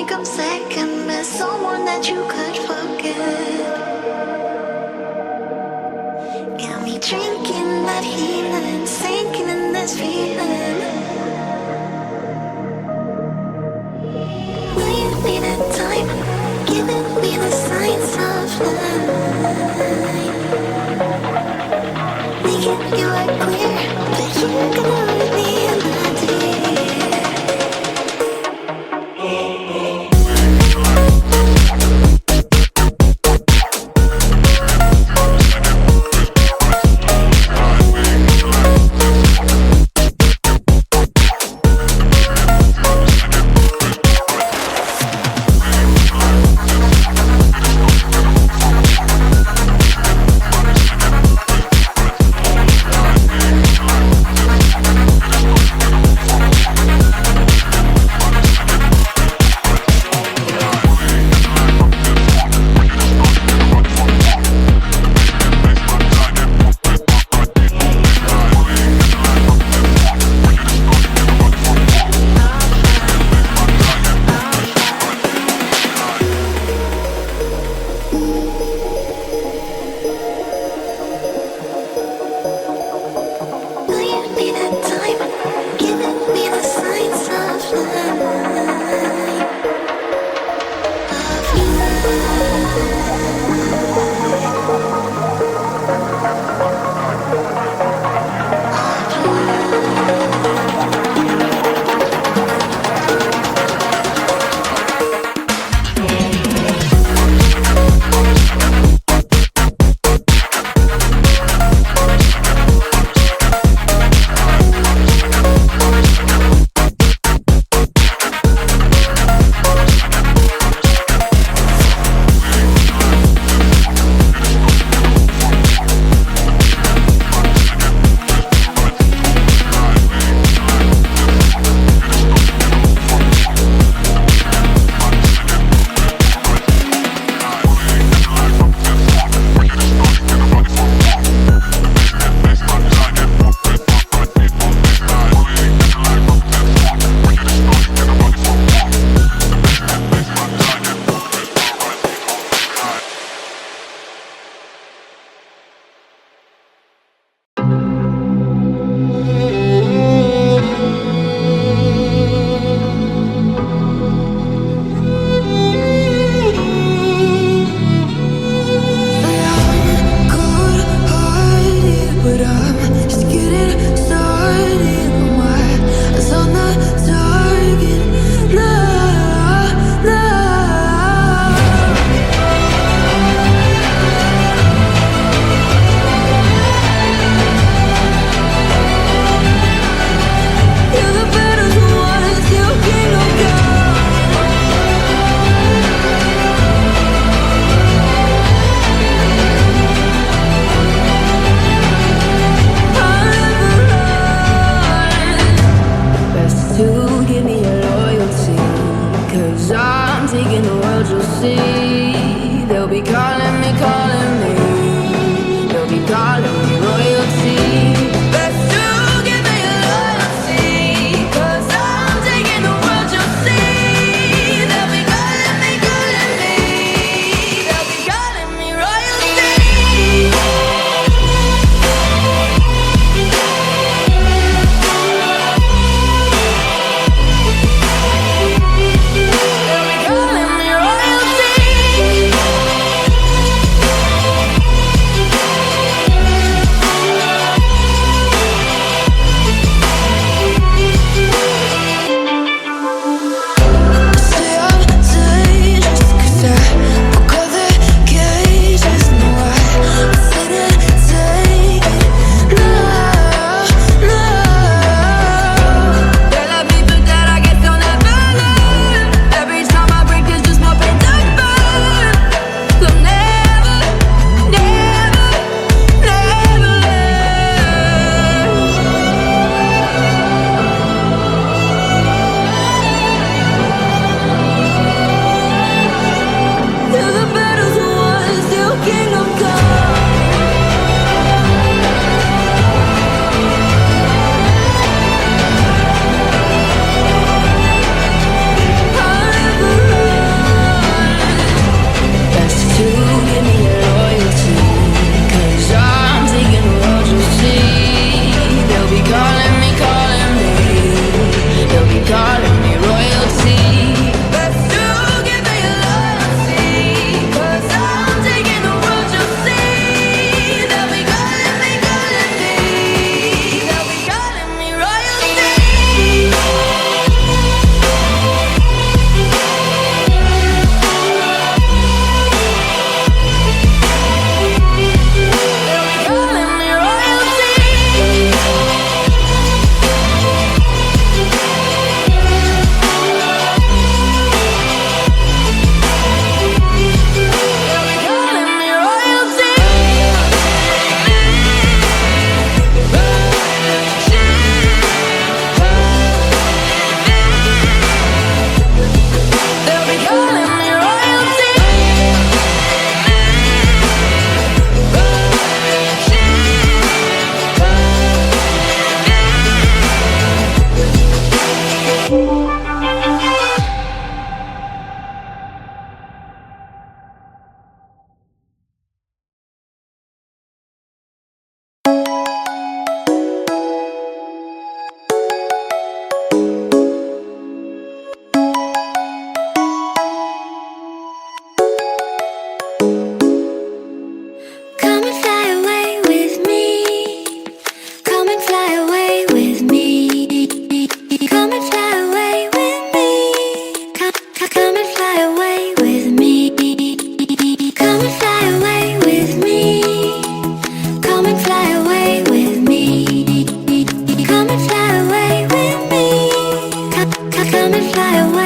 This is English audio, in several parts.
think I'm second best, someone that you could forget. Got me drinking that healing, sinking in this feeling. Will you be the time, giving me the signs of life? Making you are clear, but you're gonna leave me in the deep.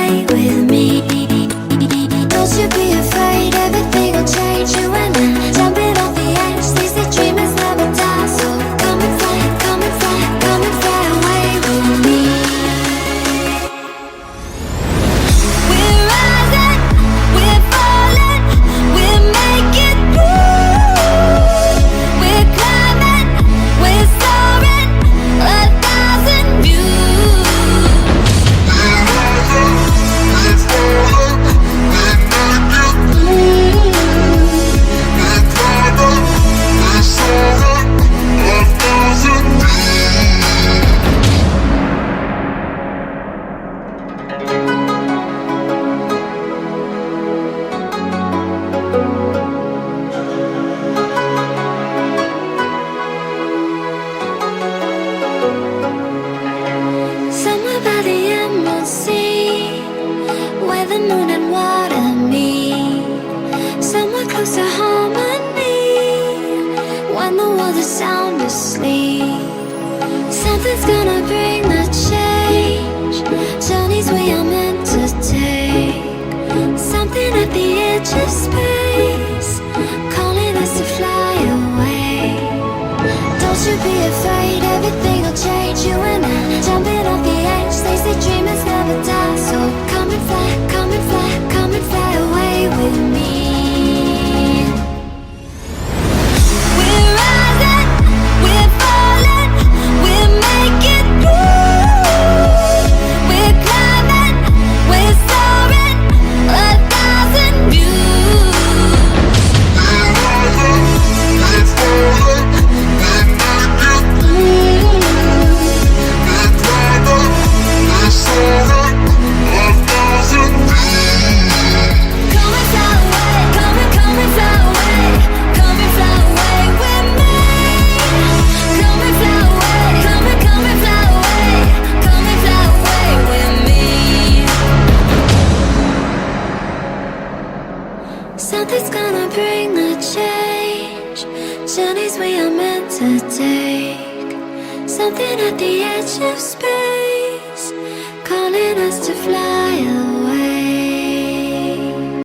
away with me. Don't you be afraid, everything will change. You and I, jumping off the edge. They say dreamers never die, so come and fly, come and fly, come and fly away with me. We're rising, we're falling, we're making through. We're climbing, we're soaring, 1,000 views. Somewhere by the emerald sea, where the moon and water meet. Somewhere close to harmony, when the world is sound asleep. Something's gonna bring the change, journeys we are meant to take. Something at the edge of space, calling us to fly away. Don't you be afraid, everything will change. You and I, jumping off the edge. They say dreamers never die, so come and fly, come and fly, come and fly away with me. We're rising, we're falling, we're making through. We're climbing, we're soaring, 1,000 views. Something's gonna bring the change, journeys we are meant to take. Something at the edge of space, calling us